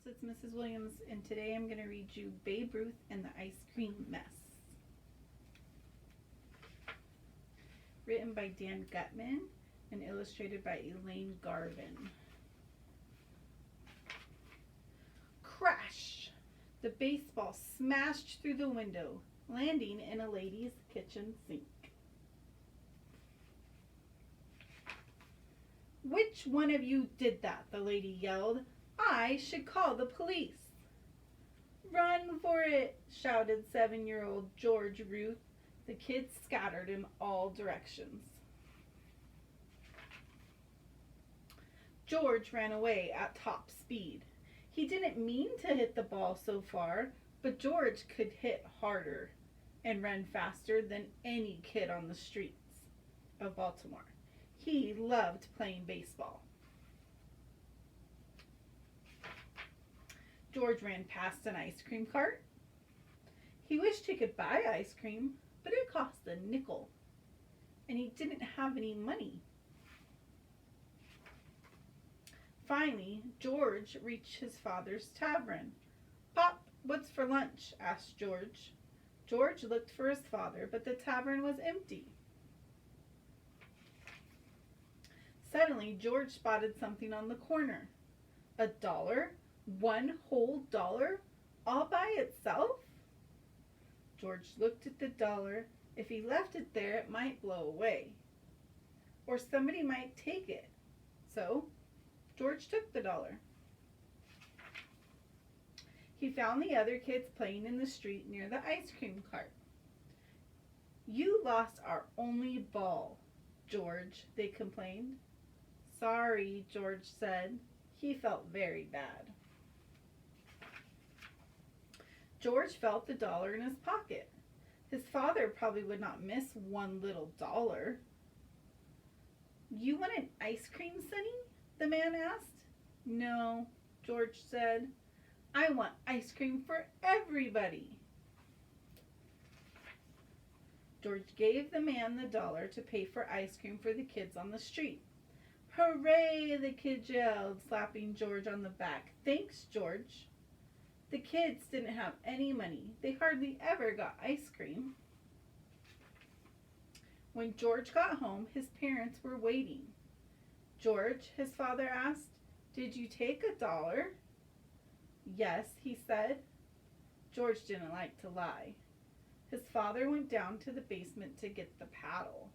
It's Mrs. Williams, and today I'm going to read you Babe Ruth and the Ice Cream Mess. Written by Dan Gutman and illustrated by Elaine Garvin. Crash! The baseball smashed through the window, landing in a lady's kitchen sink. "Which one of you did that?" the lady yelled. "I should call the police." "Run for it," shouted 7-year-old George Ruth. The kids scattered in all directions. George ran away at top speed. He didn't mean to hit the ball so far, but George could hit harder and run faster than any kid on the streets of Baltimore. He loved playing baseball. George ran past an ice cream cart. He wished he could buy ice cream, but it cost a nickel, and he didn't have any money. Finally, George reached his father's tavern. "Pop, what's for lunch?" asked George. George looked for his father, but the tavern was empty. Suddenly, George spotted something on the corner. $1? One whole dollar? All by itself? George looked at the dollar. If he left it there, it might blow away, or somebody might take it. So, George took the dollar. He found the other kids playing in the street near the ice cream cart. "You lost our only ball, George," they complained. "Sorry," George said. He felt very bad. George felt the dollar in his pocket. His father probably would not miss one little dollar. "You want an ice cream, Sonny?" the man asked. "No," George said. "I want ice cream for everybody." George gave the man the dollar to pay for ice cream for the kids on the street. "Hooray!" the kids yelled, slapping George on the back. "Thanks, George." The kids didn't have any money. They hardly ever got ice cream. When George got home, his parents were waiting. "George," his father asked, "did you take $1?" "Yes," he said. George didn't like to lie. His father went down to the basement to get the paddle.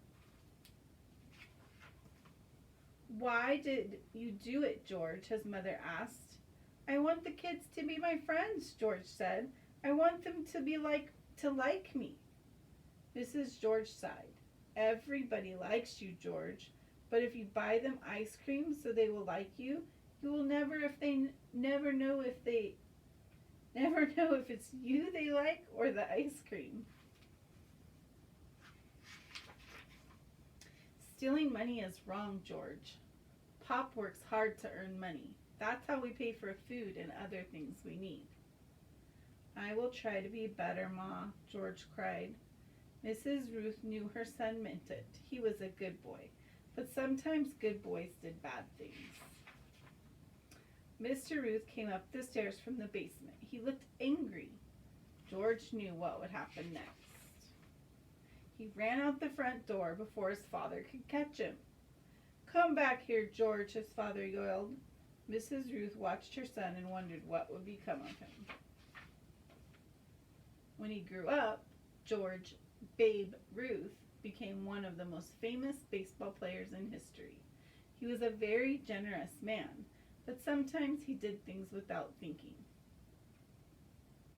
"Why did you do it, George?" his mother asked. "I want the kids to be my friends," George said. "I want them to like me." Mrs. George sighed. "Everybody likes you, George, but if you buy them ice cream so they will like you, you will never know if it's you they like or the ice cream." "Stealing money is wrong, George. Pop works hard to earn money. That's how we pay for food and other things we need." "I will try to be better, Ma," George cried. Mrs. Ruth knew her son meant it. He was a good boy, but sometimes good boys did bad things. Mr. Ruth came up the stairs from the basement. He looked angry. George knew what would happen next. He ran out the front door before his father could catch him. "Come back here, George," his father yelled. Mrs. Ruth watched her son and wondered what would become of him. When he grew up, George "Babe" Ruth became one of the most famous baseball players in history. He was a very generous man, but sometimes he did things without thinking.